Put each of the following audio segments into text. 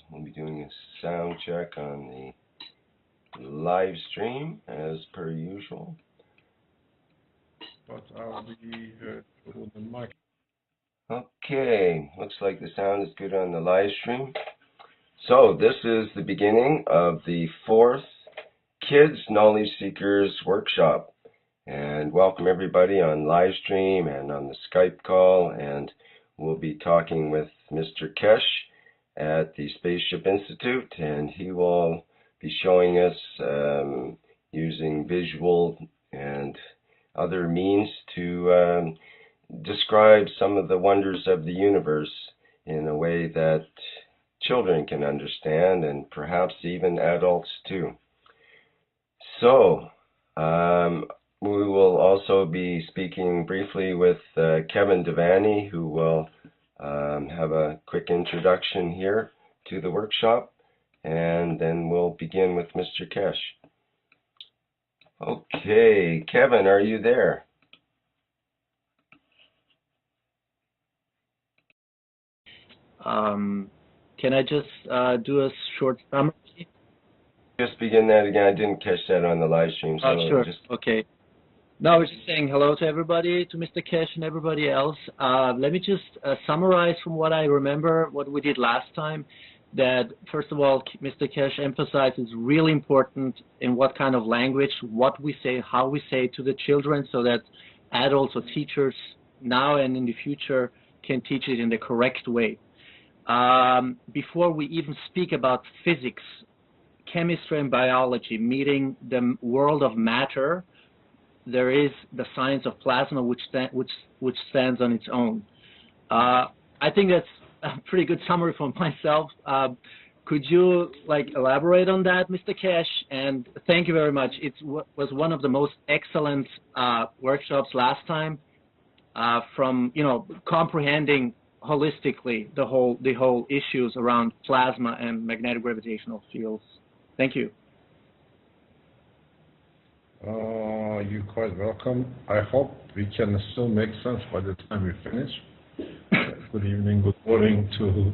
We'll be doing a sound check on the live stream as per usual. But I'll be with the mic. Okay, looks like the sound is good on the live stream. So this is the beginning of the 4th Kids Knowledge Seekers Workshop. And welcome everybody on live stream and on the Skype call. And we'll be talking with Mr. Kesh at the Spaceship Institute, and he will be showing us using visual and other means to describe some of the wonders of the universe in a way that children can understand, and perhaps even adults too. So we will also be speaking briefly with Kevin Devaney, who will have a quick introduction here to the workshop, and then we'll begin with Mr. Kesh. Okay, Kevin, are you there? Can I just do a short summary? Just begin that again. I didn't catch that on the live stream. So sure. Okay. No, I was just saying hello to everybody, to Mr. Kesh and everybody else. Let me just summarize from what I remember, what we did last time, that first of all, Mr. Kesh emphasizes really important in what kind of language, what we say, how we say to the children, so that adults or teachers now and in the future can teach it in the correct way. Before we even speak about physics, chemistry and biology, meeting the world of matter, there is the science of plasma, which stands on its own. I think that's a pretty good summary for myself. Could you elaborate on that, Mr. Kesh? And thank you very much. It was one of the most excellent workshops last time, from comprehending holistically the whole issues around plasma and magnetic gravitational fields. Thank you. You're quite welcome. I hope we can still make sense by the time we finish. Good evening, good morning to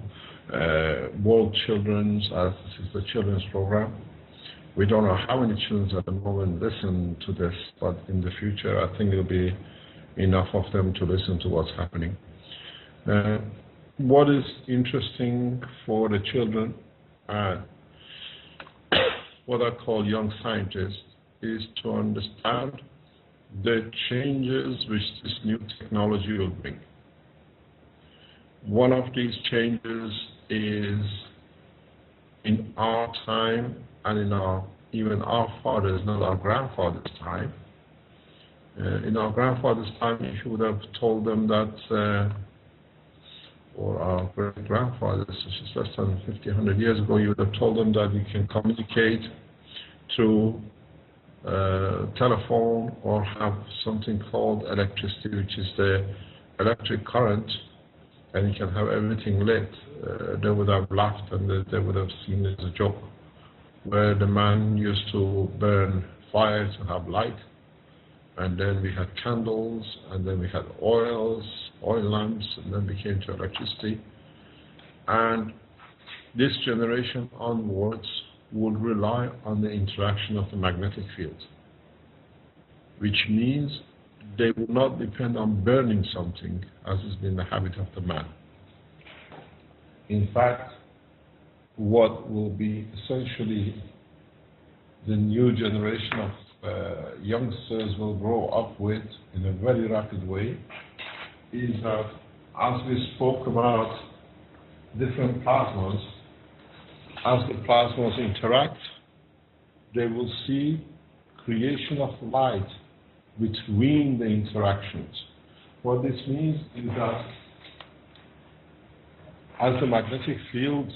World Children's, as this is the children's program. We don't know how many children at the moment listen to this, but in the future I think there'll be enough of them to listen to what's happening. What is interesting for the children, what I call young scientists, is to understand the changes which this new technology will bring. One of these changes is in our time and in even our fathers, not our grandfathers' time. In our grandfather's time, if you would have told them that, or our great-grandfathers, which is less than 50, 100 years ago, you would have told them that you can communicate through telephone or have something called electricity, which is the electric current, and you can have everything lit. They would have laughed and they would have seen it as a joke, where the man used to burn fire to have light, and then we had candles, and then we had oil lamps, and then we came to electricity. And this generation onwards would rely on the interaction of the magnetic field, which means they will not depend on burning something, as has been the habit of the man. In fact, what will be essentially the new generation of youngsters will grow up with in a very rapid way is that, as we spoke about different plasmas, as the plasmas interact, they will see creation of light between the interactions. What this means is that as the magnetic fields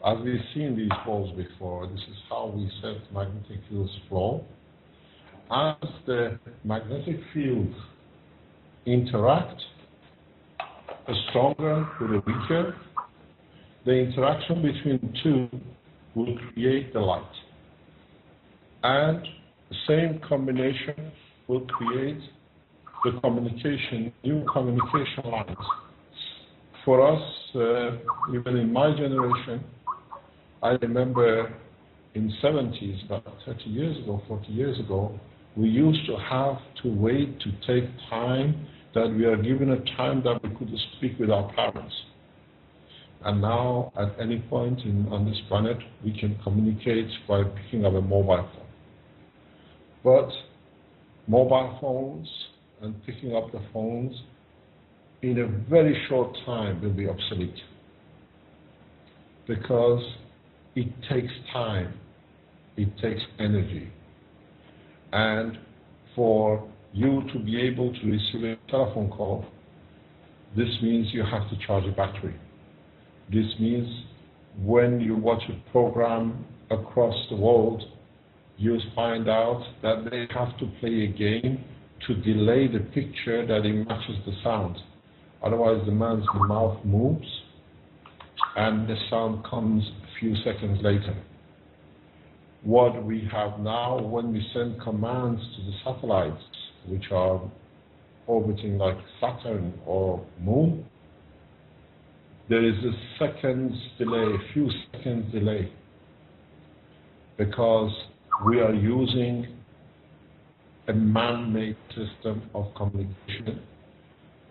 as we've seen these balls before, this is how we said magnetic fields flow. As the magnetic fields interact, a stronger with a weaker, the interaction between two will create the light. And the same combination will create the communication, new communication lines. For us, even in my generation, I remember in 70s, about 30 years ago, 40 years ago, we used to have to wait to take time, that we are given a time that we could speak with our parents. And now, at any point on this planet, we can communicate by picking up a mobile phone. But mobile phones and picking up the phones in a very short time will be obsolete, because it takes time, it takes energy. And for you to be able to receive a telephone call, this means you have to charge a battery. This means when you watch a program across the world, you find out that they have to play a game to delay the picture that it matches the sound. Otherwise, the man's mouth moves and the sound comes a few seconds later. What we have now, when we send commands to the satellites, which are orbiting like Saturn or Moon, there is a second's delay, a few seconds delay, because we are using a man-made system of communication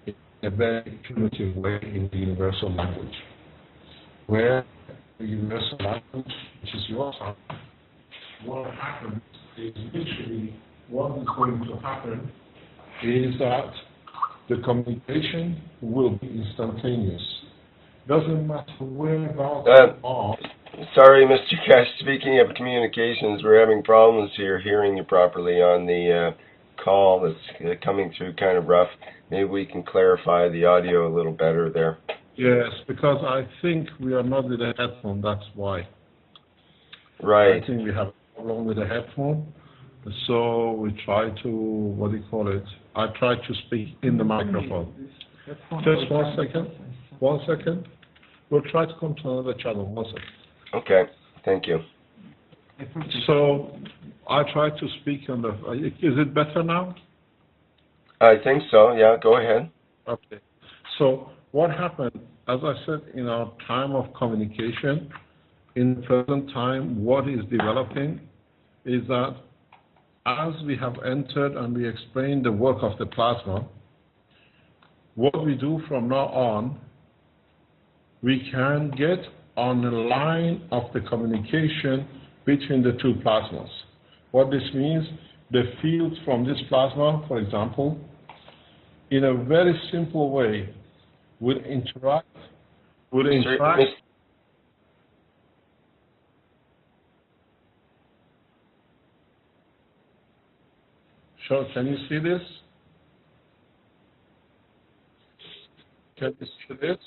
in a very primitive way in the universal language, where the universal language, which is your tongue, what happens is literally what is going to happen is that the communication will be instantaneous. Doesn't matter whereabouts you are. Sorry, Mr. Kesh, speaking of communications, we're having problems here hearing you properly on the call. It's coming through kind of rough. Maybe we can clarify the audio a little better there. Yes, because I think we are not with a headphone, that's why. Right. I think we have a problem with the headphone. So we try to, what do you call it? I try to speak in the microphone. Just 1 second. 1 second. We'll try to come to another channel. 1 second. Okay. Thank you. So I try to speak on the. Is it better now? I think so. Yeah. Go ahead. Okay. So what happened? As I said, in our time of communication, in the present time, what is developing is that as we have entered and we explained the work of the plasma, what we do from now on, we can get on the line of the communication between the two plasmas. What this means, the fields from this plasma, for example, in a very simple way, will interact. Sure, can you see this? Can you see this?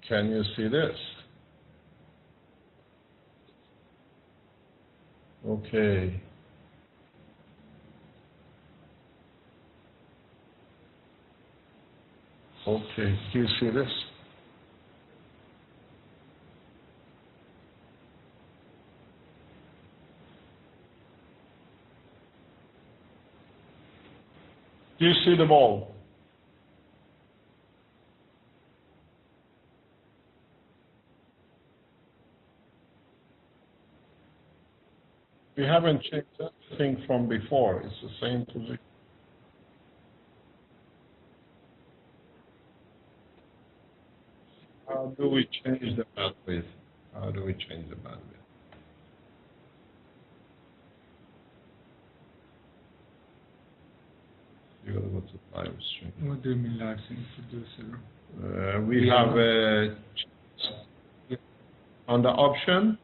Can you see this? Okay. Okay, can you see this? Do you see the ball? We haven't changed anything from before. It's the same position. How do we change the bandwidth? How do we change the bandwidth? You gotta go to live stream. What do you mean live stream producer? We have on the option.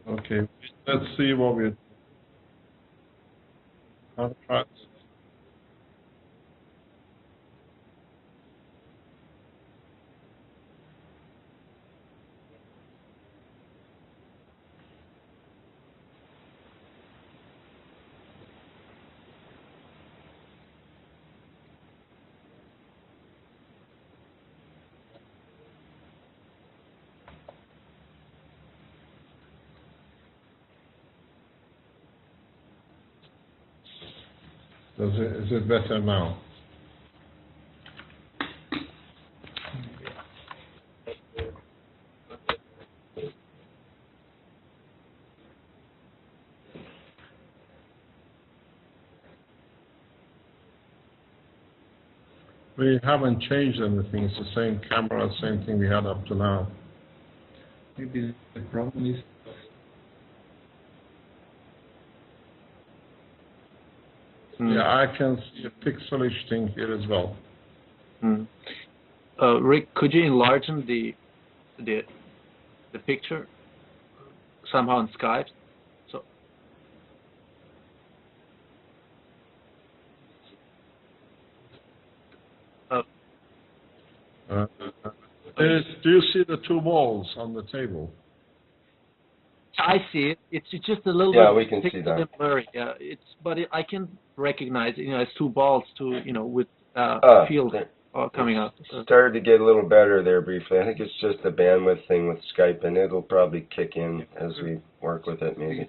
Okay, let's see what we're contracts. Is it better now? We haven't changed anything. It's the same camera, same thing we had up to now. Maybe the problem is yeah, I can see a pixelish thing here as well. Rick, could you enlarge the picture somehow on Skype? So. Do you see the two balls on the table? I see it. It's just a little Yeah, bit we can see that. blurry. Yeah, I can recognize it. It's two balls, with field coming out. Started to get a little better there briefly. I think it's just the bandwidth thing with Skype, and it'll probably kick in as we work with it, maybe.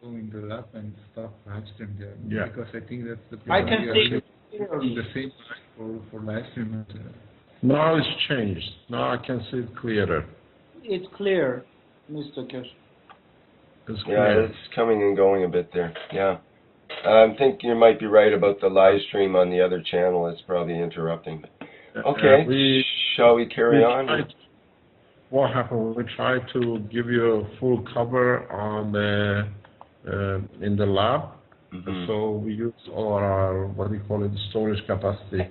in the lab and stop live stream there. Yeah. Because I think that's the I can see the same line for live stream. Now it's changed. Now I can see it clearer. It's clear, Mr. Kesh. It's clear. Yeah, it's coming and going a bit there. Yeah. I think you might be right about the live stream on the other channel. It's probably interrupting. Okay, shall we carry on? What happened? We tried to give you a full cover on the in the lab. So we used all our, what we call it, storage capacity.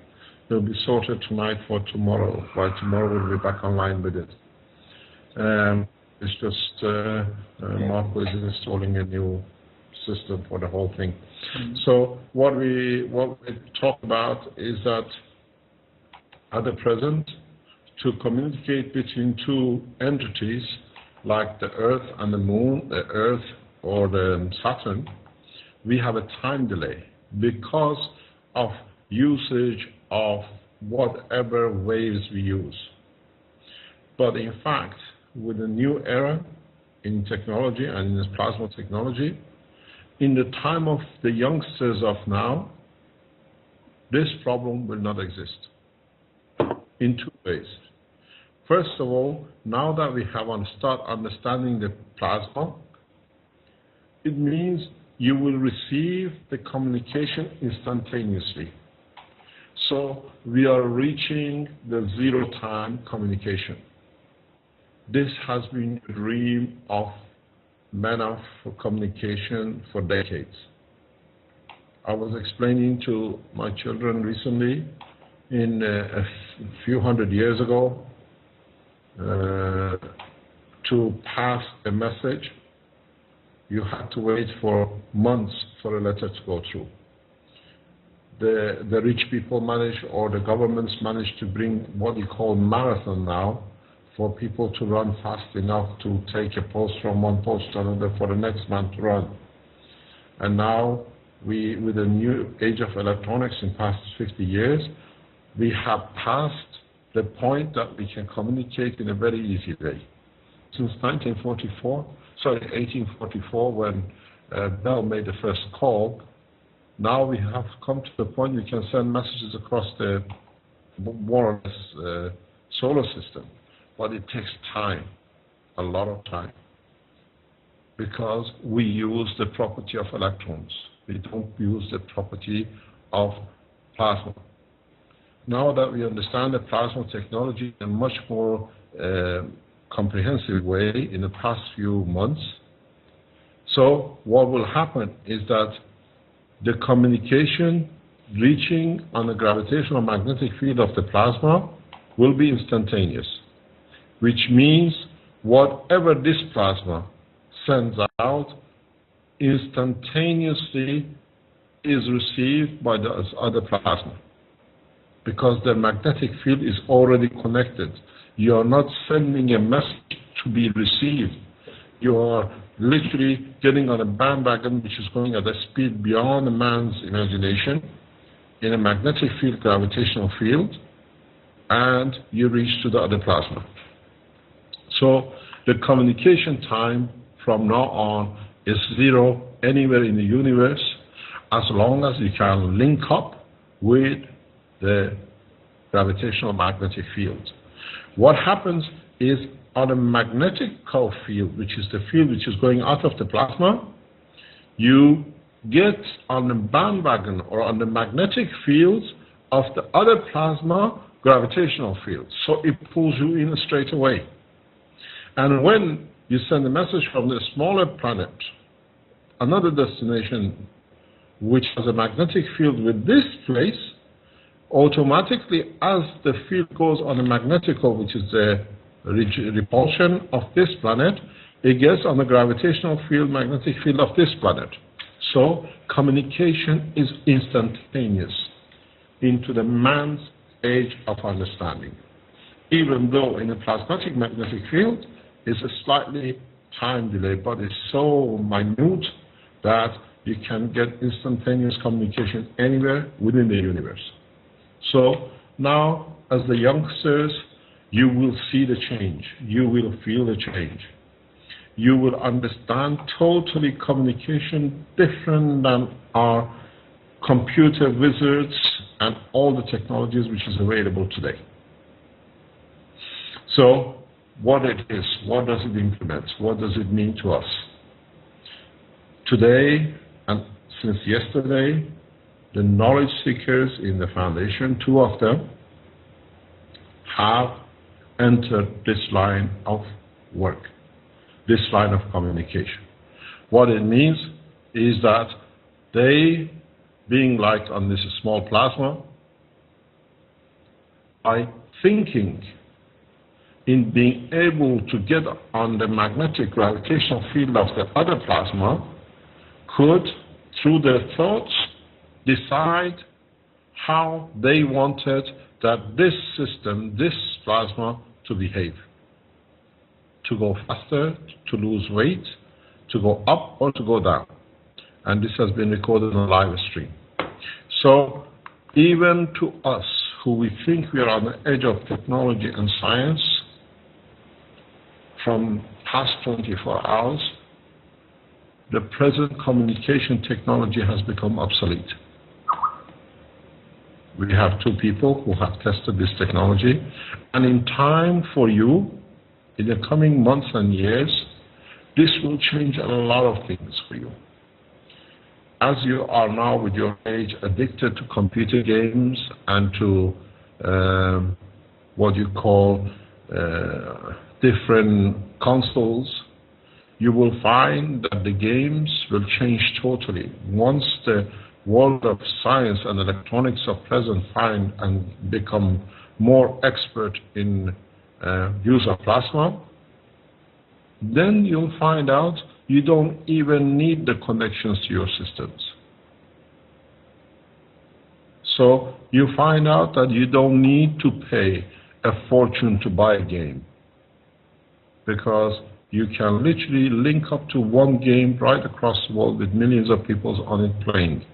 It will be sorted tonight for tomorrow. By tomorrow we'll be back online with it. It's just Marco is installing a new system for the whole thing. So what we talk about is that at the present, to communicate between two entities like the Earth and the Moon, the Earth or the Saturn, we have a time delay because of usage of whatever waves we use. But in fact, with the new era in technology and in plasma technology, in the time of the youngsters of now, this problem will not exist in two ways. First of all, now that we have start understanding the plasma, it means you will receive the communication instantaneously. So we are reaching the zero-time communication. This has been a dream of men of communication for decades. I was explaining to my children recently, in a few hundred years ago, to pass a message, you had to wait for months for a letter to go through. The rich people manage, or the governments manage to bring what you call marathon now, for people to run fast enough to take a post from one post to another for the next man to run. And now, with the new age of electronics in the past 50 years, we have passed the point that we can communicate in a very easy way. Since 1844, when Bell made the first call, now we have come to the point we can send messages across the more or less solar system. But it takes time, a lot of time, because we use the property of electrons. We don't use the property of plasma. Now that we understand the plasma technology in a much more comprehensive way in the past few months, so what will happen is that the communication reaching on the gravitational magnetic field of the plasma will be instantaneous, which means whatever this plasma sends out instantaneously is received by the other plasma, because the magnetic field is already connected. You are not sending a message to be received. You are literally getting on a bandwagon which is going at a speed beyond a man's imagination in a magnetic field, gravitational field, and you reach to the other plasma. So the communication time from now on is zero anywhere in the universe, as long as you can link up with the gravitational magnetic field. What happens is on a magnetic field, which is the field which is going out of the plasma, you get on the bandwagon or on the magnetic fields of the other plasma gravitational field. So it pulls you in straight away. And when you send a message from the smaller planet, another destination which has a magnetic field with this place, automatically as the field goes on the magnetical, which is the repulsion of this planet, it gets on the gravitational field, magnetic field of this planet. So communication is instantaneous into the man's age of understanding. Even though in a plasmatic magnetic field is a slightly time delay, but it's so minute that you can get instantaneous communication anywhere within the universe. So now, as the youngsters, you will see the change. You will feel the change. You will understand totally communication different than our computer wizards and all the technologies which is available today. So, what it is, what does it implement, what does it mean to us? Today, and since yesterday, the knowledge seekers in the foundation, 2 of them, have entered this line of work, this line of communication. What it means is that they, being like on this small plasma, by thinking in being able to get on the magnetic gravitational field of the other plasma, could, through their thoughts, decide how they wanted that this system, this plasma, to behave. To go faster, to lose weight, to go up or to go down. And this has been recorded on a live stream. So even to us, who we think we are on the edge of technology and science, from past 24 hours, the present communication technology has become obsolete. We have 2 people who have tested this technology, and in time for you, in the coming months and years, this will change a lot of things for you. As you are now with your age addicted to computer games and to what you call different consoles, you will find that the games will change totally. Once the world of science and electronics are present, find and become more expert in use of plasma, then you'll find out you don't even need the connections to your systems. So you find out that you don't need to pay a fortune to buy a game, because you can literally link up to one game right across the world with millions of people on it playing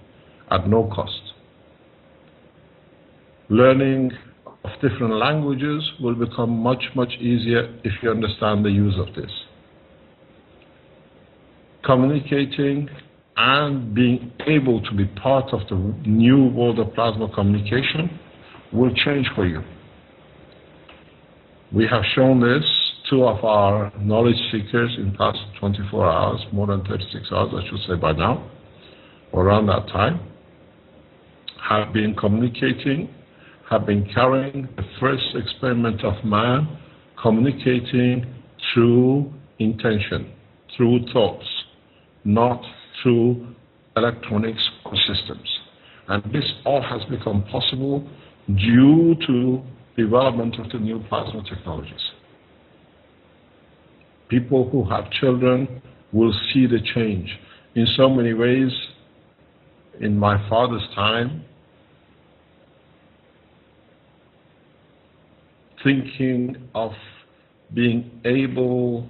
at no cost. Learning of different languages will become much, much easier if you understand the use of this. Communicating and being able to be part of the new world of plasma communication will change for you. We have shown this. 2 of our knowledge seekers in past 24 hours, more than 36 hours I should say by now, or around that time, have been communicating, have been carrying the first experiment of man, communicating through intention, through thoughts, not through electronics or systems. And this all has become possible due to development of the new plasma technologies. People who have children will see the change. In so many ways, in my father's time, thinking of being able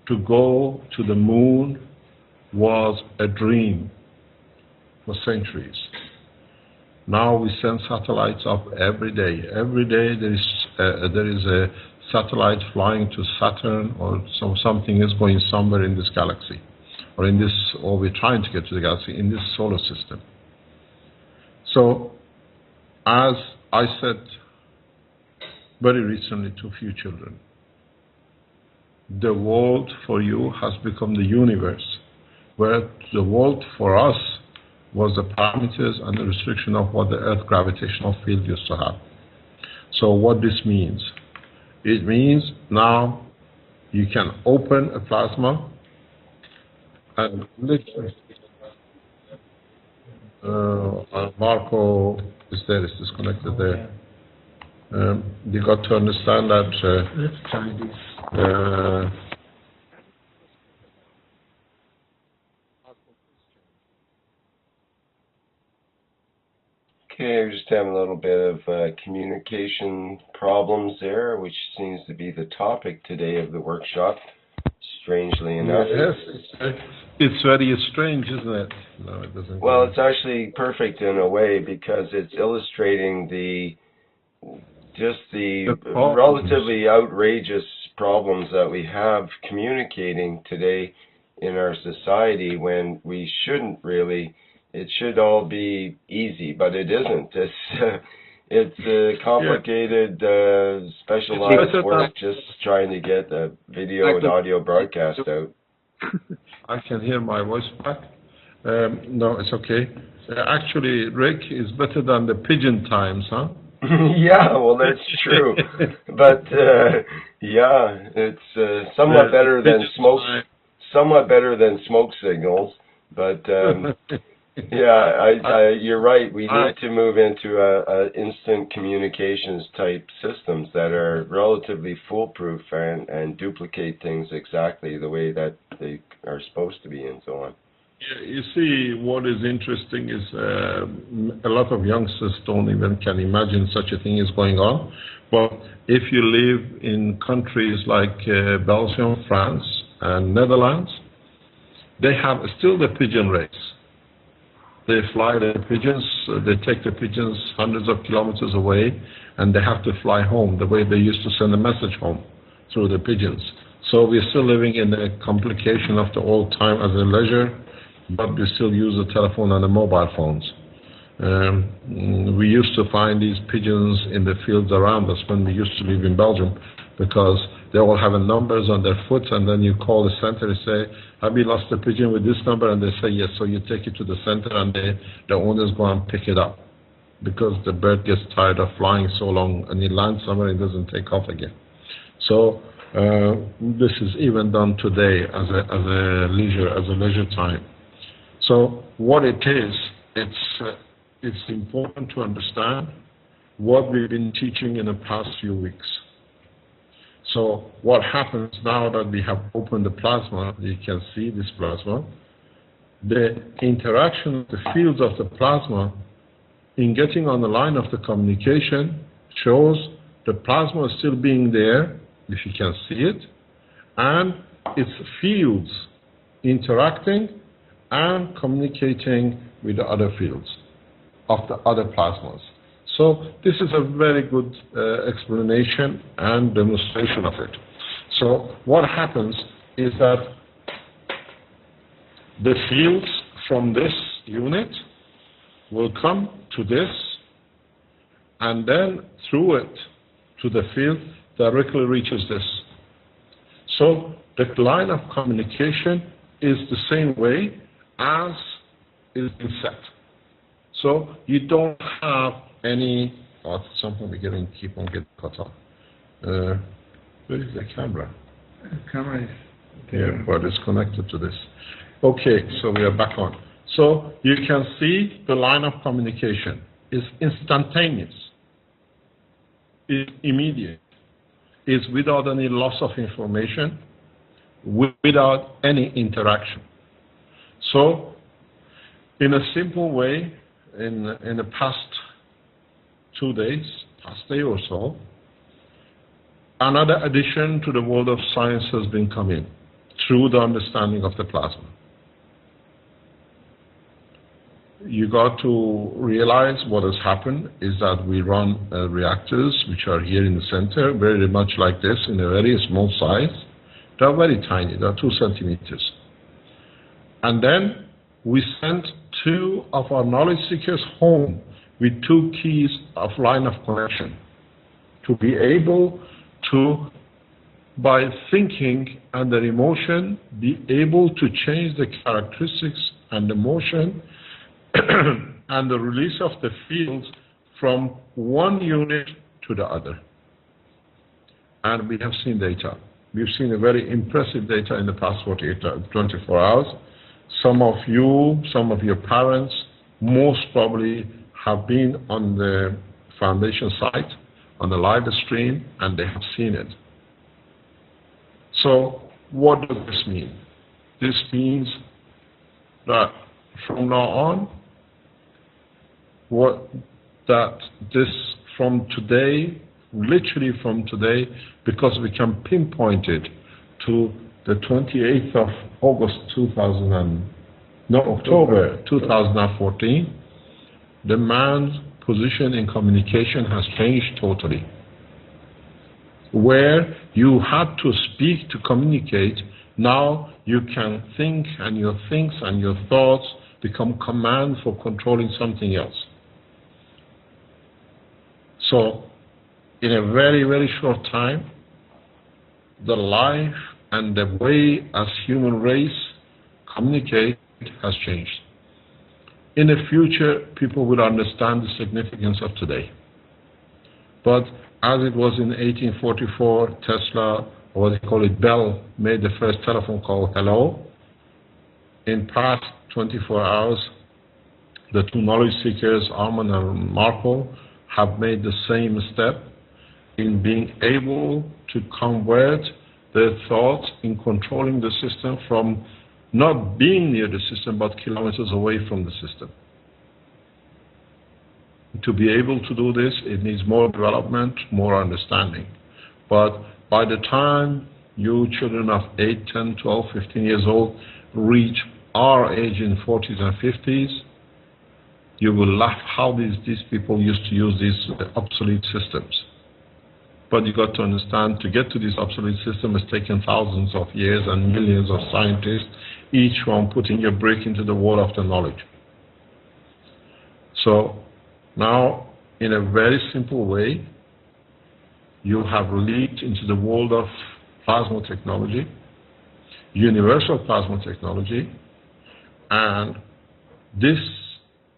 to go to the moon was a dream for centuries. Now we send satellites up every day. Every day there is a satellite flying to Saturn, or something is going somewhere in this galaxy, or we're trying to get to the galaxy in this solar system. So, as I said very recently to a few children, the world for you has become the universe, where the world for us was the parameters and the restriction of what the Earth gravitational field used to have. So what this means? It means now you can open a plasma and literally, Marco is there, is disconnected there. You got to understand that Let's try this. Okay, we're just having a little bit of communication problems there, which seems to be the topic today of the workshop, strangely enough. Yes, it's very strange, isn't it? No, it doesn't. Well, it's actually perfect in a way because it's illustrating the relatively outrageous problems that we have communicating today in our society when we shouldn't really. It should all be easy, but it isn't. It's complicated, specialized work just trying to get a video and audio broadcast out. I can hear my voice back. No, it's okay. Actually, Rick is better than the pigeon times, huh? Yeah, well, that's true. But yeah, it's somewhat better than smoke signals. But yeah, you're right. We need to move into instant communications type systems that are relatively foolproof and duplicate things exactly the way that they are supposed to be and so on. Yeah, you see, what is interesting is a lot of youngsters don't even can imagine such a thing is going on. But if you live in countries like Belgium, France, and Netherlands, they have still the pigeon race. They fly the pigeons, they take the pigeons hundreds of kilometers away, and they have to fly home the way they used to send a message home through the pigeons. So we're still living in the complication of the old time as a leisure, but we still use the telephone and the mobile phones. We used to find these pigeons in the fields around us when we used to live in Belgium, because they all have numbers on their foot, and then you call the center and say, have you lost a pigeon with this number? And they say yes, so you take it to the center and the owners go and pick it up, because the bird gets tired of flying so long and it lands somewhere and doesn't take off again. So this is even done today as a leisure time. So what it is, it's important to understand what we've been teaching in the past few weeks. So what happens now that we have opened the plasma, you can see this plasma, the interaction of the fields of the plasma in getting on the line of the communication shows the plasma is still being there, if you can see it, and its fields interacting and communicating with the other fields of the other plasmas. So this is a very good explanation and demonstration of it. So what happens is that the fields from this unit will come to this, and then through it to the field directly reaches this. So the line of communication is the same way as is set. So you don't have any, something we're keep on getting cut off. Where is the camera? The camera is there. Yeah, but it's connected to this. Okay, so we are back on. So you can see the line of communication is instantaneous, it's immediate, it's without any loss of information, without any interaction. So in a simple way, in the past 2 days, past day or so, another addition to the world of science has been coming through the understanding of the plasma. You got to realize what has happened is that we run reactors which are here in the center, very much like this, in a very small size. They are very tiny, they are 2 centimeters. And then we sent 2 of our knowledge seekers home with two keys of line of connection to be able to, by thinking under emotion, be able to change the characteristics and the motion and the release of the fields from one unit to the other. And we have seen data. We've seen a very impressive data in the past 24 hours. Some of you, some of your parents, most probably have been on the foundation site, on the live stream, and they have seen it. So what does this mean? This means that from now on, from today, literally from today, because we can pinpoint it to the 28th of October 2014, the man's position in communication has changed totally. Where you had to speak to communicate, now you can think, and your thinks and your thoughts become command for controlling something else. So, in a very, very short time, the life and the way as human race communicate has changed. In the future, people will understand the significance of today. But as it was in 1844, Tesla, or what they call it, Bell, made the first telephone call, hello. In past 24 hours, the two knowledge seekers, Armand and Marco, have made the same step in being able to convert their thoughts in controlling the system from not being near the system, but kilometers away from the system. To be able to do this, it needs more development, more understanding. But by the time you children of 8, 10, 12, 15 years old reach our age in 40s and 50s, you will laugh how these people used to use these obsolete systems. But you got to understand, to get to this obsolete system has taken thousands of years and millions of scientists, each one putting a brick into the wall of the knowledge. So now, in a very simple way, you have leaped into the world of plasma technology, universal plasma technology, and this,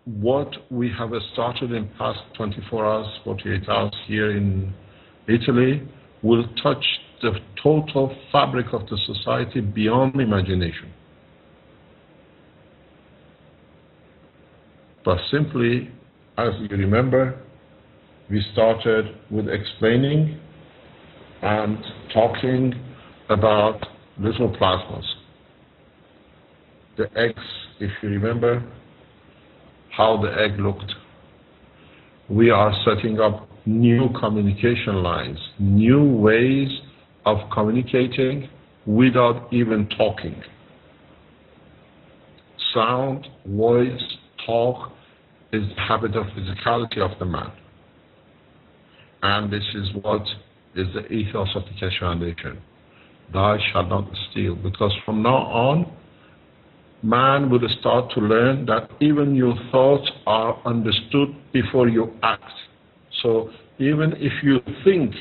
what we have started in past 24 hours, 48 hours here in Italy, will touch the total fabric of the society beyond imagination. But simply, as you remember, we started with explaining and talking about little plasmas. The eggs, if you remember how the egg looked. We are setting up new communication lines, new ways of communicating without even talking. Sound, voice, talk is the habit of physicality of the man. And this is what is the ethos of the Keshe Foundation. Thou shalt not steal. Because from now on, man will start to learn that even your thoughts are understood before you act. So even if you think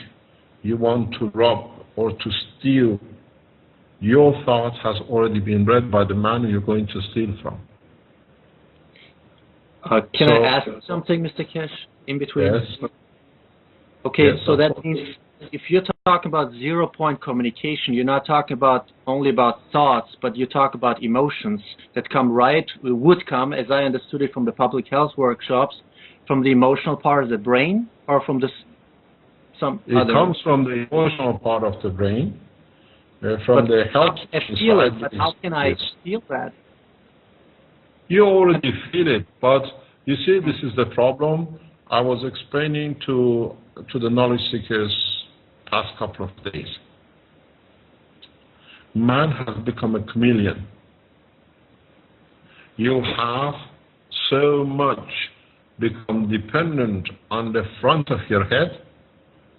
you want to rob or to steal, your thought has already been read by the man you're going to steal from. Can I ask something, Mr. Keshe, in between? Yes. Okay, yes, so that means if you're talking about zero-point communication, you're not talking about only about thoughts, but you talk about emotions that would come, as I understood it from the public health workshops, from the emotional part of the brain, or from some other? It comes from the emotional part of the brain, from the health. I feel it, but how can I feel that? You already feel it, but you see, this is the problem. I was explaining to the knowledge seekers past couple of days. Man has become a chameleon. You have so much become dependent on the front of your head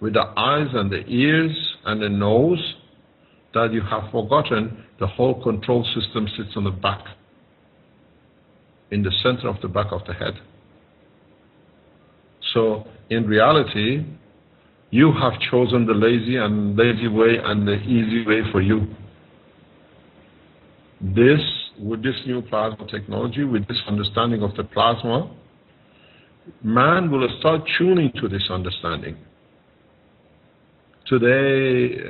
with the eyes and the ears and the nose that you have forgotten the whole control system sits on the back, in the center of the back of the head. So in reality, you have chosen the lazy way and the easy way for you. With this new plasma technology, with this understanding of the plasma, man will start tuning to this understanding. Today,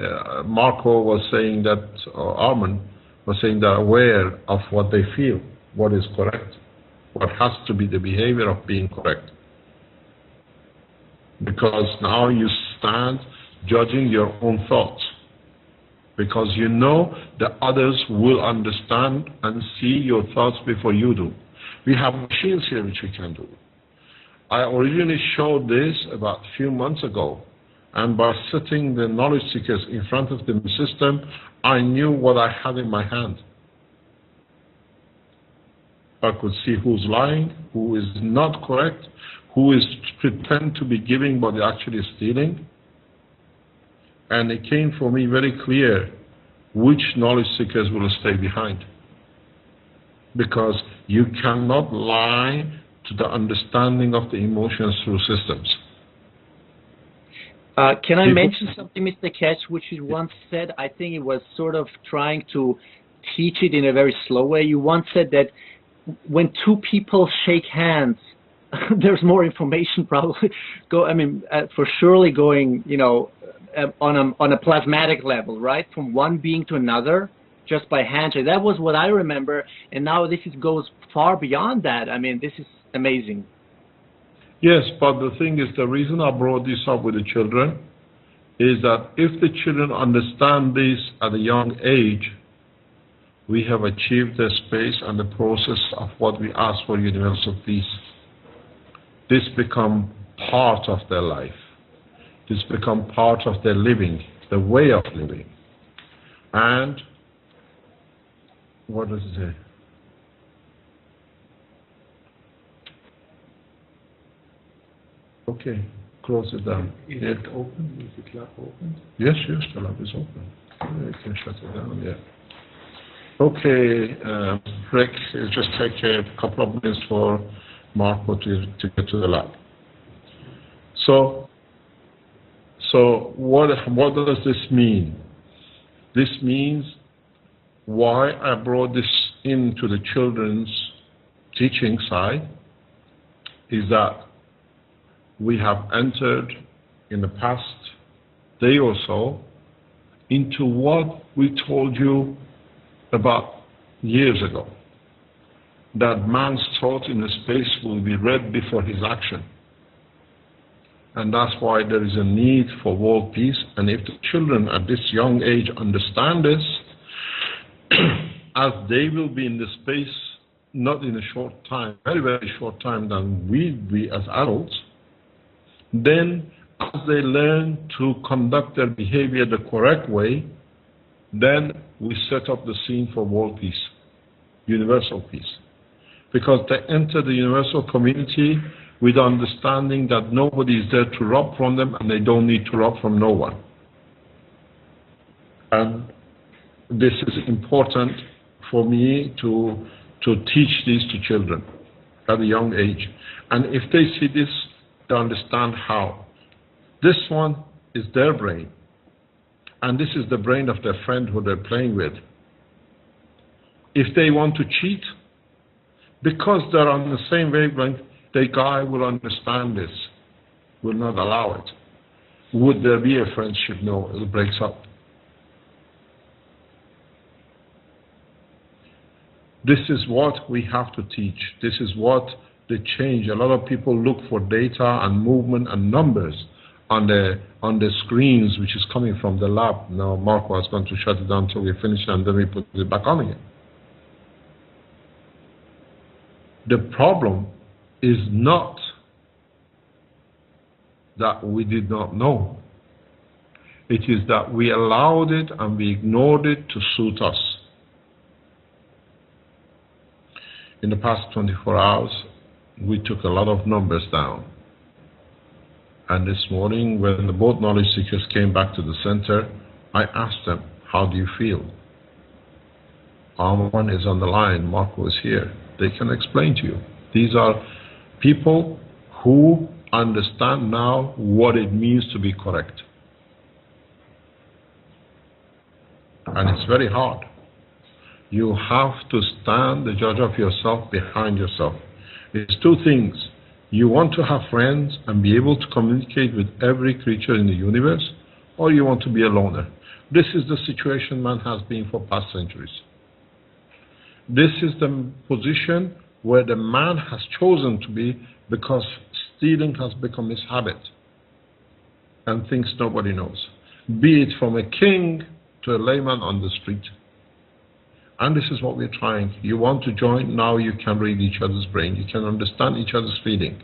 Marco was saying that, or Armin was saying they're aware of what they feel, what is correct, what has to be the behavior of being correct. Because now you stand judging your own thoughts. Because you know that others will understand and see your thoughts before you do. We have machines here which we can do. I originally showed this about a few months ago, and by sitting the knowledge seekers in front of the system, I knew what I had in my hand. I could see who's lying, who is not correct, who is pretend to be giving but actually stealing. And it came for me very clear which knowledge seekers will stay behind. Because you cannot lie to the understanding of the emotions through systems. Can I mention something, Mr. Cash, which you once said? I think it was sort of trying to teach it in a very slow way. You once said that when two people shake hands, there's more information probably for surely going, you know, on a plasmatic level, right, from one being to another, just by handshake. That was what I remember, and now this goes far beyond that. I mean, this is amazing. Yes, but the thing is, the reason I brought this up with the children is that if the children understand this at a young age, we have achieved the space and the process of what we ask for, universal peace. This become part of their life. This become part of their living, the way of living. And what does it say? Okay, close it down. Is it open? Is the lab open? Yes, the lab is open. You can shut it down, yeah. Okay, Rick, it'll just take a couple of minutes for Marco to get to the lab. So what does this mean? This means why I brought this into the children's teaching side is that we have entered in the past day or so into what we told you about years ago, that man's thought in the space will be read before his action. And that's why there is a need for world peace. And if the children at this young age understand this, as they will be in the space, not in a short time, very, very short time than we as adults, then as they learn to conduct their behavior the correct way, then we set up the scene for world peace, universal peace. Because they enter the universal community with understanding that nobody is there to rob from them and they don't need to rob from no one. And this is important for me to teach this to children at a young age. And if they see this, they understand how. This one is their brain. And this is the brain of their friend who they're playing with. If they want to cheat, because they're on the same wavelength, the guy will understand this, will not allow it. Would there be a friendship? No, it breaks up. This is what we have to teach. This is what the change. A lot of people look for data and movement and numbers on the screens, which is coming from the lab. Now Marco is going to shut it down until we finish and then we put it back on again. The problem is not that we did not know. It is that we allowed it and we ignored it to suit us. In the past 24 hours, we took a lot of numbers down. And this morning, when the both knowledge seekers came back to the center, I asked them, how do you feel? Arman is on the line, Marco is here. They can explain to you. These are people who understand now what it means to be correct. And it's very hard. You have to stand the judge of yourself behind yourself. It's two things. You want to have friends and be able to communicate with every creature in the universe, or you want to be a loner. This is the situation man has been for past centuries. This is the position where the man has chosen to be because stealing has become his habit and things nobody knows. Be it from a king to a layman on the street. And this is what we're trying. You want to join, now you can read each other's brain. You can understand each other's feeling.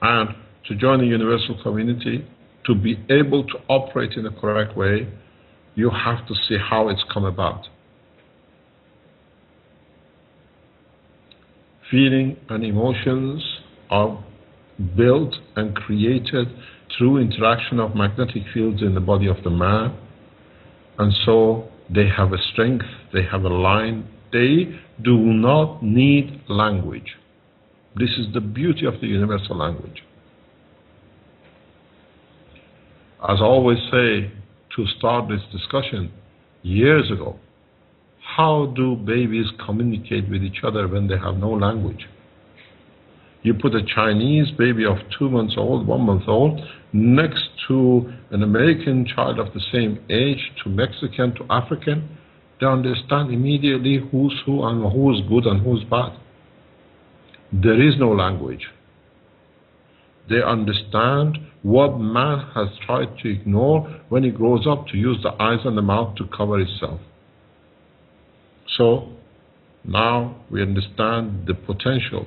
And to join the universal community, to be able to operate in a correct way, you have to see how it's come about. Feeling and emotions are built and created through interaction of magnetic fields in the body of the man. And so they have a strength, they have a line. They do not need language. This is the beauty of the universal language. As I always say, to start this discussion, years ago, how do babies communicate with each other when they have no language? You put a Chinese baby of 2 months old, 1 month old, next to an American child of the same age, to Mexican, to African, they understand immediately who's who and who's good and who's bad. There is no language. They understand what man has tried to ignore when he grows up, to use the eyes and the mouth to cover itself. So now we understand the potential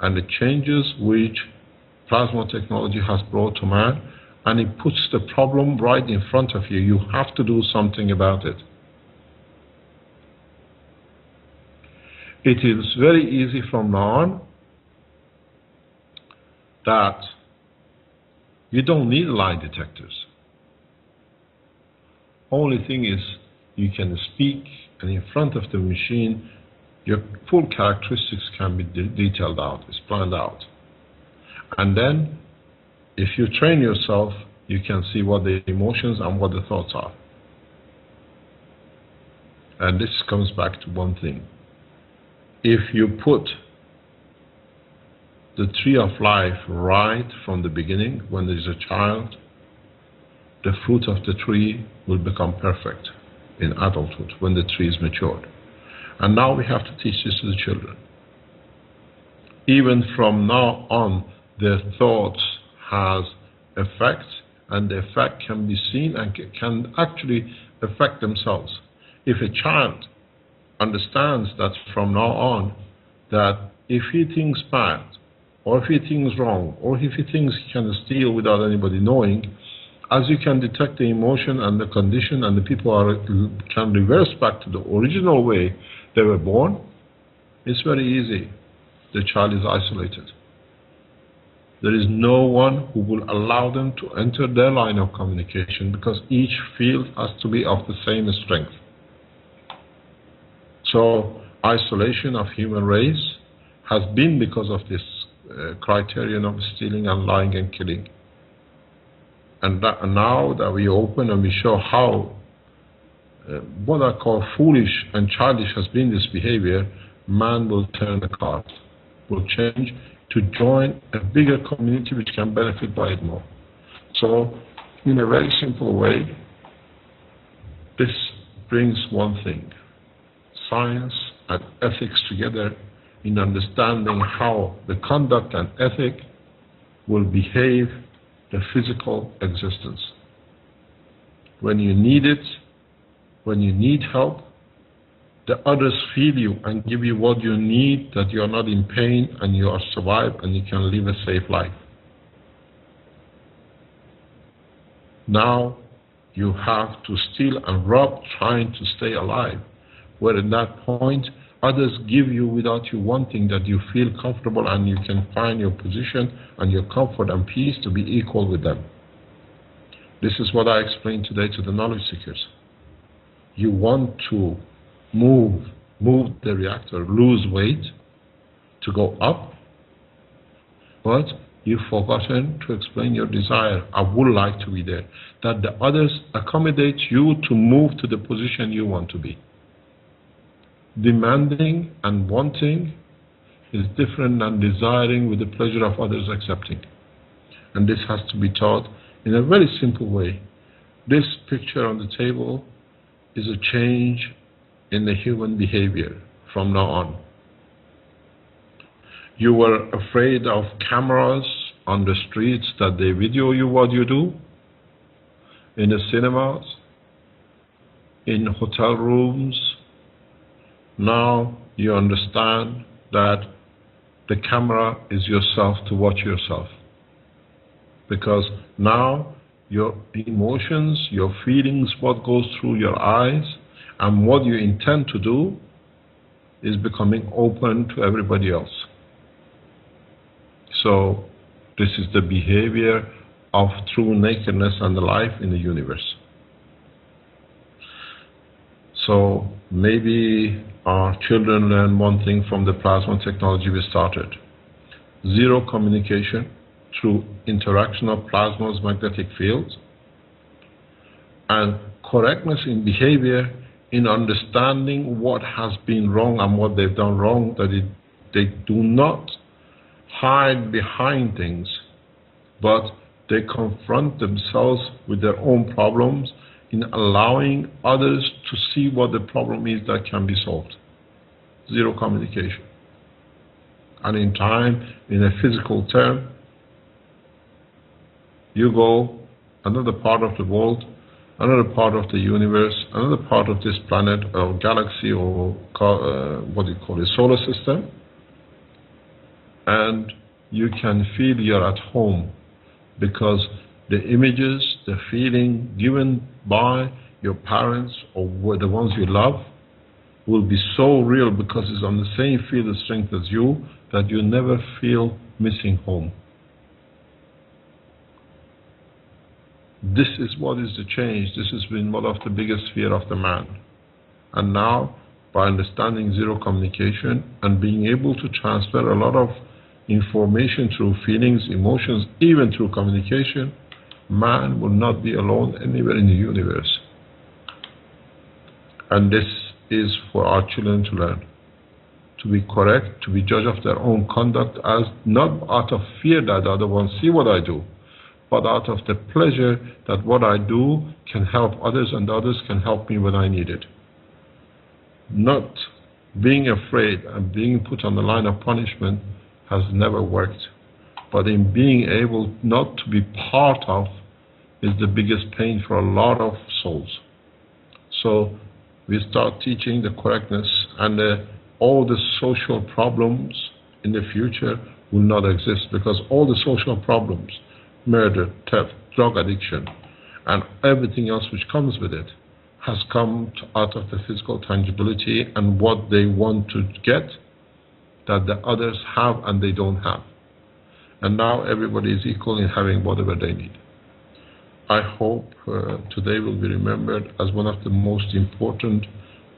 and the changes which plasma technology has brought to man, and it puts the problem right in front of you. You have to do something about it. It is very easy from now on that you don't need lie detectors. Only thing is you can speak, and in front of the machine your full characteristics can be detailed out, it's planned out. And then if you train yourself, you can see what the emotions and what the thoughts are. And this comes back to one thing. If you put the tree of life right from the beginning, when there is a child, the fruit of the tree will become perfect in adulthood, when the tree is matured. And now we have to teach this to the children. Even from now on, their thoughts has effect, and the effect can be seen and can actually affect themselves. If a child understands that from now on, that if he thinks bad, or if he thinks wrong, or if he thinks he can steal without anybody knowing, as you can detect the emotion and the condition, and the people can reverse back to the original way they were born, it's very easy. The child is isolated. There is no one who will allow them to enter their line of communication, because each field has to be of the same strength. So isolation of human race has been because of this criterion of stealing and lying and killing. And now that we open and we show how what I call foolish and childish has been this behavior, man will turn the card, will change to join a bigger community which can benefit by it more. So in a very simple way, this brings one thing: science and ethics together, in understanding how the conduct and ethic will behave the physical existence. When you need it, when you need help, the others feel you and give you what you need, that you are not in pain and you are survived and you can live a safe life. Now you have to steal and rob trying to stay alive, where at that point others give you without you wanting, that you feel comfortable and you can find your position and your comfort and peace to be equal with them. This is what I explained today to the knowledge seekers. You want to move the reactor, lose weight, to go up, but you've forgotten to explain your desire. I would like to be there. That the others accommodate you to move to the position you want to be. Demanding and wanting is different than desiring with the pleasure of others accepting. And this has to be taught in a very simple way. This picture on the table is a change in the human behavior from now on. You were afraid of cameras on the streets that they video you what you do, in the cinemas, in hotel rooms. Now you understand that the camera is yourself to watch yourself. Because now your emotions, your feelings, what goes through your eyes, and what you intend to do is becoming open to everybody else. So this is the behavior of true nakedness and the life in the universe. So maybe our children learn one thing from the plasma technology we started. Zero communication through interaction of plasma's magnetic fields, and correctness in behavior in understanding what has been wrong and what they've done wrong, that they do not hide behind things, but they confront themselves with their own problems in allowing others to see what the problem is that can be solved. Zero communication. And in time, in a physical term, you go another part of the world, another part of the universe, another part of this planet or galaxy or what do you call it, solar system, and you can feel you're at home because the images, the feeling given by your parents or the ones you love will be so real because it's on the same field of strength as you that you never feel missing home. This is what is the change. This has been one of the biggest fear of the man. And now, by understanding zero communication and being able to transfer a lot of information through feelings, emotions, even through communication, man will not be alone anywhere in the universe. And this is for our children to learn. To be correct, to be judge of their own conduct, as not out of fear that the other ones see what I do, but out of the pleasure that what I do can help others and others can help me when I need it. Not being afraid and being put on the line of punishment has never worked. But in being able not to be part of is the biggest pain for a lot of souls. So we start teaching the correctness, and all the social problems in the future will not exist, because all the social problems, murder, theft, drug addiction, and everything else which comes with it, has come out of the physical tangibility and what they want to get that the others have and they don't have. And now everybody is equal in having whatever they need. I hope today will be remembered as one of the most important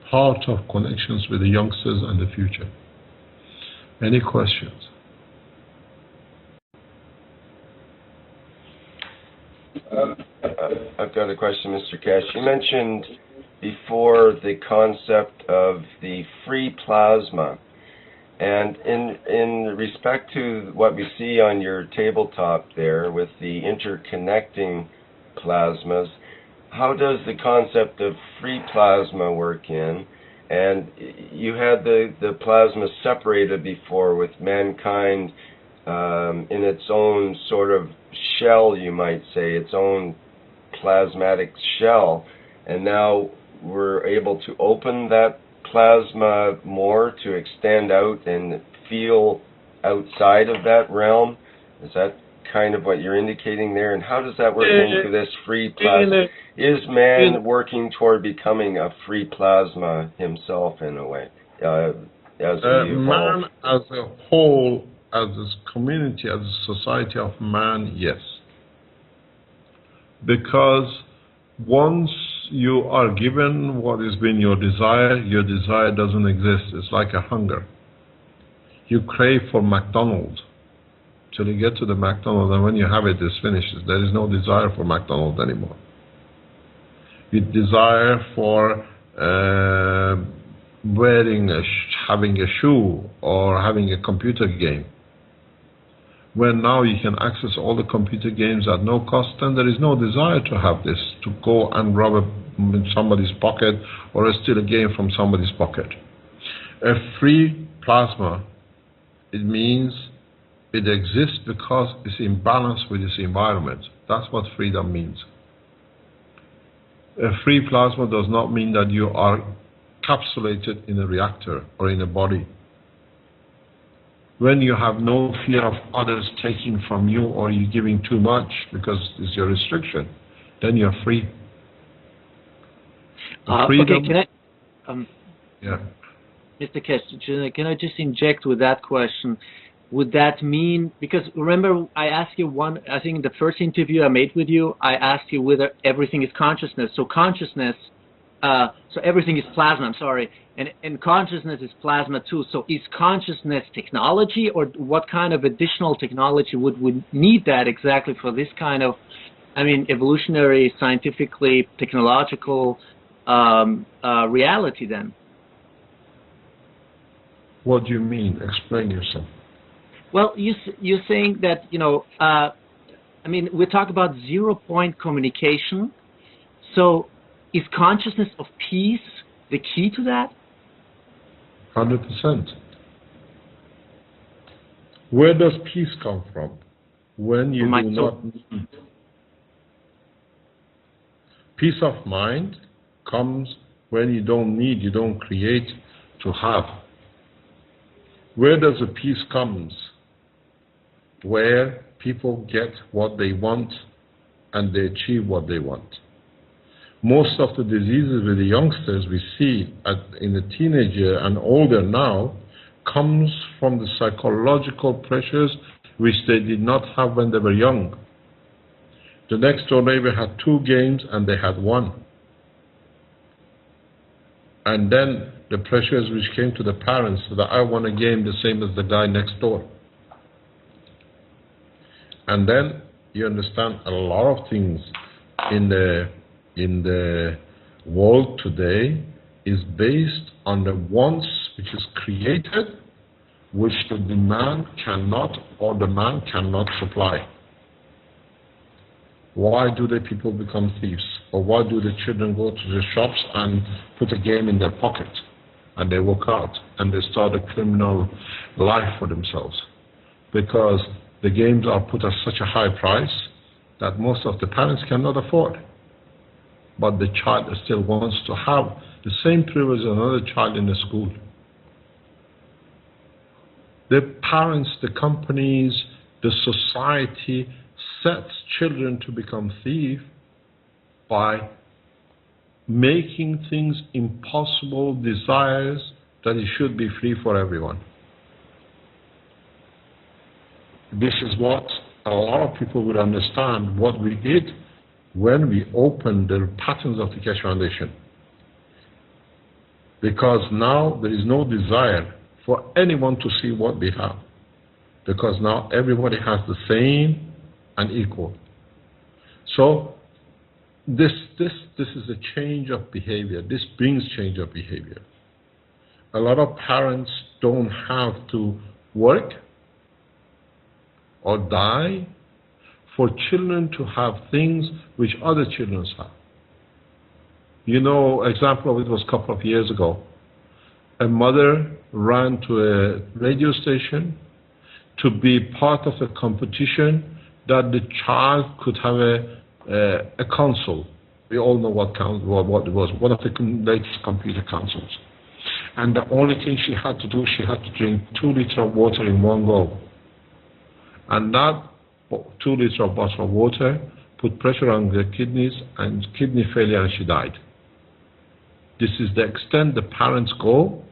part of connections with the youngsters and the future. Any questions? I've got a question, Mr. Kesh. You mentioned before the concept of the free plasma. And in respect to what we see on your tabletop there with the interconnecting plasmas, how does the concept of free plasma work in? And you had the plasma separated before with mankind in its own sort of shell, you might say, its own plasmatic shell. And now we're able to open that plasma more to extend out and feel outside of that realm. Is that kind of what you're indicating there? And how does that work into this free plasma? Is man working toward becoming a free plasma himself in a way? As man as a whole, as a community, as a society of man, yes. Because once you are given what has been your desire doesn't exist. It's like a hunger. You crave for McDonald's. till you get to the McDonald's, and when you have it, it's finished. There is no desire for McDonald's anymore. You desire for having a shoe or having a computer game. When now you can access all the computer games at no cost, then there is no desire to have this, to go and rob in somebody's pocket or steal a game from somebody's pocket. A free plasma, it means it exists because it's in balance with its environment. That's what freedom means. A free plasma does not mean that you are encapsulated in a reactor or in a body. When you have no fear of others taking from you or you giving too much because it's your restriction, then you're free. Freedom, okay, can I, yeah. Mr. Kesh, can I just inject with that question? Would that mean, because remember I asked you I think the first interview I made with you, I asked you whether everything is consciousness. So consciousness, so everything is plasma, I'm sorry, and consciousness is plasma too. So is consciousness technology, or what kind of additional technology would we need that exactly for this kind of, I mean, evolutionary, scientifically, technological reality then? What do you mean? Explain yourself. Well, you're saying that, you know, I mean, we talk about 0-point communication. So is consciousness of peace the key to that? 100%. Where does peace come from? When you do not need. Peace of mind comes when you don't need, you don't create to have. Where does the peace comes? Where people get what they want and they achieve what they want. Most of the diseases with the youngsters we see in the teenager and older now comes from the psychological pressures which they did not have when they were young. The next door neighbor had 2 games and they had 1. And then the pressures which came to the parents so that I want a game the same as the guy next door. And then you understand a lot of things in the world today is based on the wants which is created, which the demand cannot or the man cannot supply. Why do the people become thieves? Or why do the children go to the shops and put a game in their pocket and they walk out and they start a criminal life for themselves? Because the games are put at such a high price that most of the parents cannot afford. But the child still wants to have the same privilege as another child in the school. The parents, the companies, the society sets children to become thieves by making things impossible, desires that it should be free for everyone. This is what a lot of people would understand what we did when we opened the patterns of the Keshe Foundation. Because now there is no desire for anyone to see what we have. Because now everybody has the same and equal. So this is a change of behavior. This brings change of behavior. A lot of parents don't have to work or die for children to have things which other children have. You know, example of it was a couple of years ago. A mother ran to a radio station to be part of a competition that the child could have a console. We all know what it was, one of the latest computer consoles. And the only thing she had to do, she had to drink 2 liters of water in one go. And that 2 liters of bottle of water put pressure on the kidneys and kidney failure, and she died. This is the extent the parents go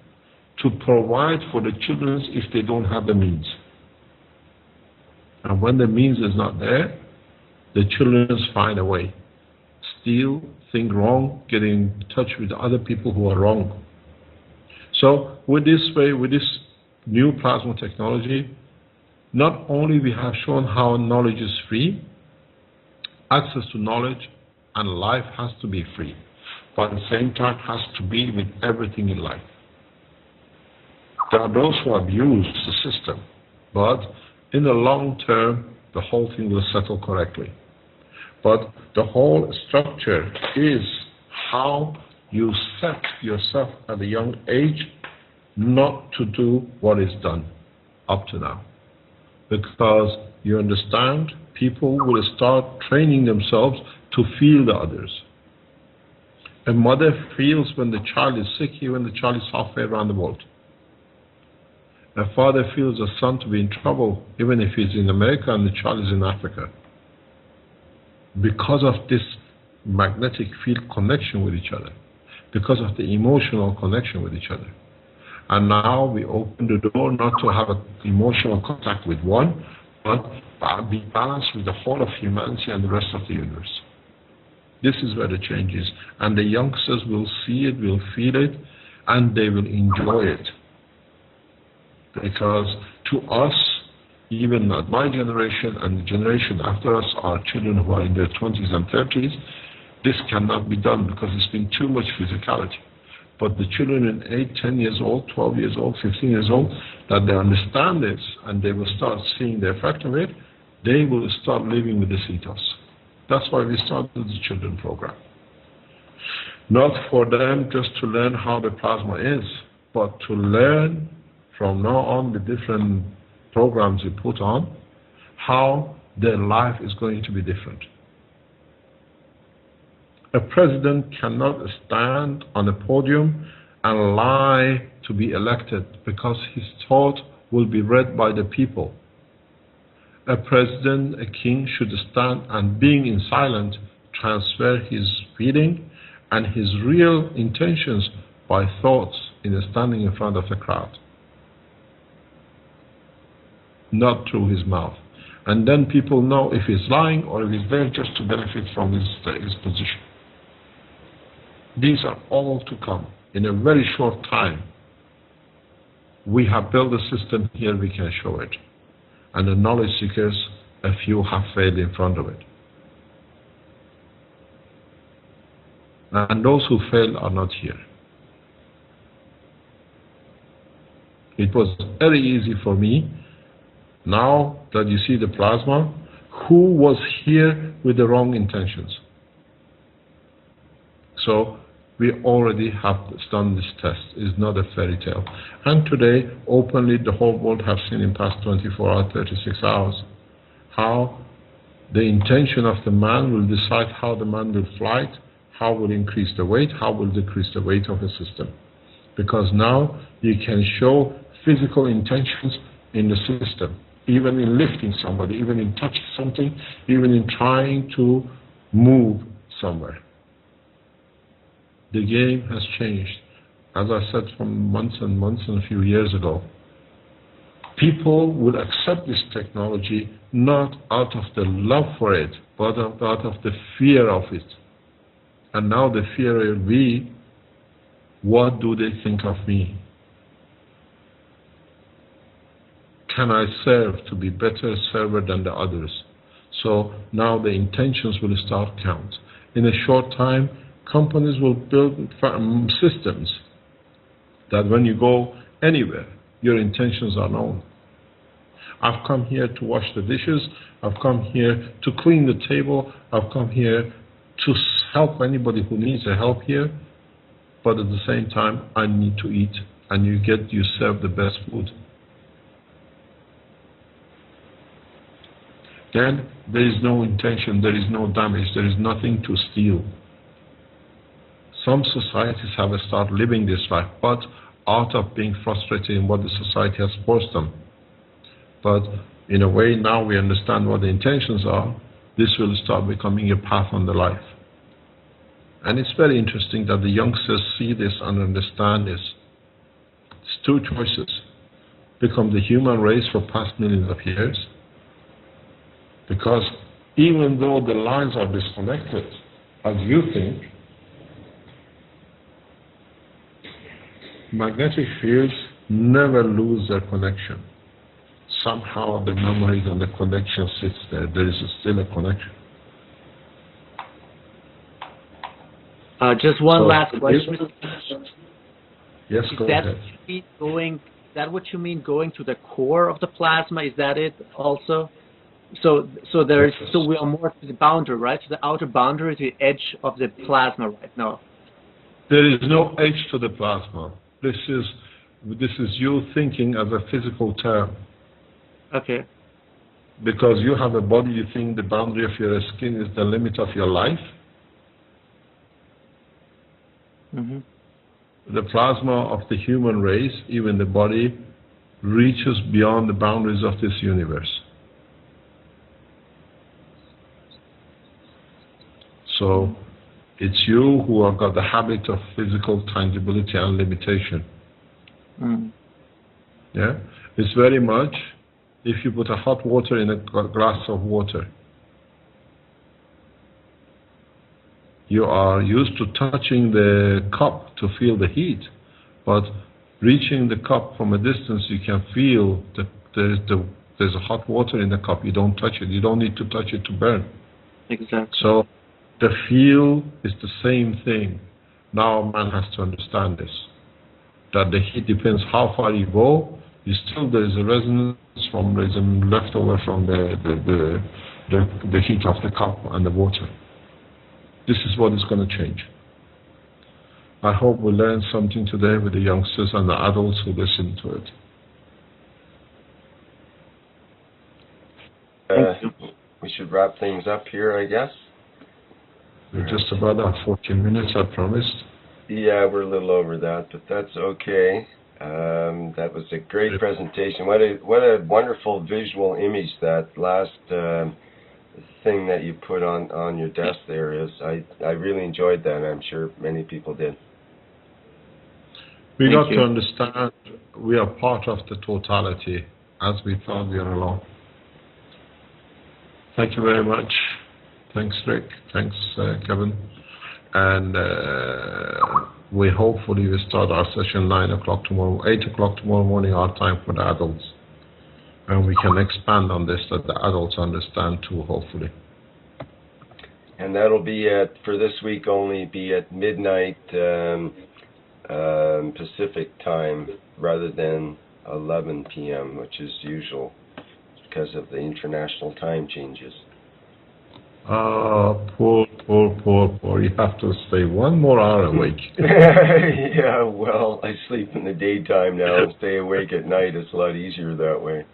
to provide for the children if they don't have the means. And when the means is not there, the children find a way. Steal, think wrong, get in touch with other people who are wrong. So with this way, with this new plasma technology, not only we have shown how knowledge is free, access to knowledge and life has to be free, but at the same time has to be with everything in life. There are those who abuse the system, but in the long term, the whole thing will settle correctly. But the whole structure is how you set yourself at a young age not to do what is done up to now. Because you understand, people will start training themselves to feel the others. A mother feels when the child is sick, even the child is halfway around the world. A father feels a son to be in trouble, even if he's in America and the child is in Africa. Because of this magnetic field connection with each other, because of the emotional connection with each other. And now we open the door not to have an emotional contact with one, but be balanced with the whole of humanity and the rest of the universe. This is where the change is. And the youngsters will see it, will feel it, and they will enjoy it. Because to us, even at my generation and the generation after us, our children who are in their 20s and 30s, this cannot be done because it's been too much physicality. But the children in 8, 10 years old, 12 years old, 15 years old, that they understand this and they will start seeing the effect of it, they will start living with this ethos. That's why we started the children program. Not for them just to learn how the plasma is, but to learn from now on the different programs we put on, how their life is going to be different. A president cannot stand on a podium and lie to be elected because his thought will be read by the people. A president, a king, should stand and, being in silence, transfer his feeling and his real intentions by thoughts in standing in front of the crowd, not through his mouth. And then people know if he's lying or if he's there just to benefit from his position. These are all to come in a very short time. We have built a system here, we can show it. And the knowledge seekers, a few have failed in front of it. And those who failed are not here. It was very easy for me, now that you see the plasma, who was here with the wrong intentions. So we already have done this test. It's not a fairy tale. And today, openly, the whole world have seen in past 24 hours, 36 hours, how the intention of the man will decide how the man will flight, how will increase the weight, how will decrease the weight of the system. Because now you can show physical intentions in the system, even in lifting somebody, even in touching something, even in trying to move somewhere. The game has changed. As I said, from months and months and a few years ago, people will accept this technology not out of the love for it, but out of the fear of it. And now the fear will be, what do they think of me? Can I serve to be better server than the others? So now the intentions will start count. In a short time, companies will build systems that when you go anywhere, your intentions are known. I've come here to wash the dishes, I've come here to clean the table, I've come here to help anybody who needs a help here, but at the same time, I need to eat, and you serve the best food. Then there is no intention, there is no damage, there is nothing to steal. Some societies have started living this life, but out of being frustrated in what the society has forced them. But in a way, now we understand what the intentions are. This will start becoming a path on the life. And it's very interesting that the youngsters see this and understand this. It's two choices. Become the human race for past millions of years. Because even though the lines are disconnected, as you think, magnetic fields never lose their connection. somehow the memories and the connection sits there. There is still a connection. Just one So, last question. Yes, go ahead. Is that what you mean going to the core of the plasma? Is that it also? So we are more to the boundary, right? To the outer boundary, to the edge of the plasma right now. There is no edge to the plasma. This is you thinking as a physical term. Okay. Because you have a body, you think the boundary of your skin is the limit of your life. Mm-hmm. The plasma of the human race, even the body, reaches beyond the boundaries of this universe. So it's you who have got the habit of physical tangibility and limitation. Mm. Yeah? It's very much if you put a hot water in a glass of water. You are used to touching the cup to feel the heat, but reaching the cup from a distance, you can feel that there's a hot water in the cup. You don't touch it. You don't need to touch it to burn. Exactly. So the feel is the same thing. Now man has to understand this, that the heat depends how far you go. There is a resonance there's a leftover from the heat of the cup and the water. This is what is going to change. I hope we learn something today with the youngsters and the adults who listen to it. We should wrap things up here, I guess. We're just about at 14 minutes, I promised. Yeah, we're a little over that, but that's okay. That was a great presentation. What a wonderful visual image that last thing that you put on your desk there is. I really enjoyed that, and I'm sure many people did. We got to understand we are part of the totality, as we thought we are alone. Thank you very much. Thanks, Rick. Thanks, Kevin. And we hopefully will start our session 8 o'clock tomorrow morning, our time for the adults. And we can expand on this that the adults understand too, hopefully. And that'll be for this week only be at midnight Pacific time rather than 11 p.m., which is usual because of the international time changes. Poor. You have to stay one more hour awake. Yeah, well, I sleep in the daytime now and stay awake at night. It's a lot easier that way.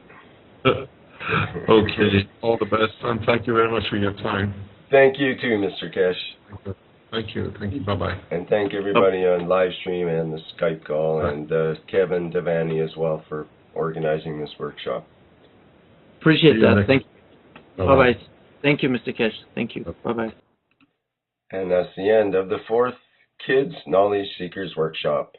Okay, all the best, and thank you very much for your time. Thank you too, Mr. Kesh. Thank you, bye-bye. And thank everybody on live stream and the Skype call, and Kevin Devani as well for organizing this workshop. Appreciate that. Thank you. Bye-bye. Bye-bye. Thank you, Mr. Kesh. Thank you. Bye-bye. And that's the end of the 4th Kids Knowledge Seekers Workshop.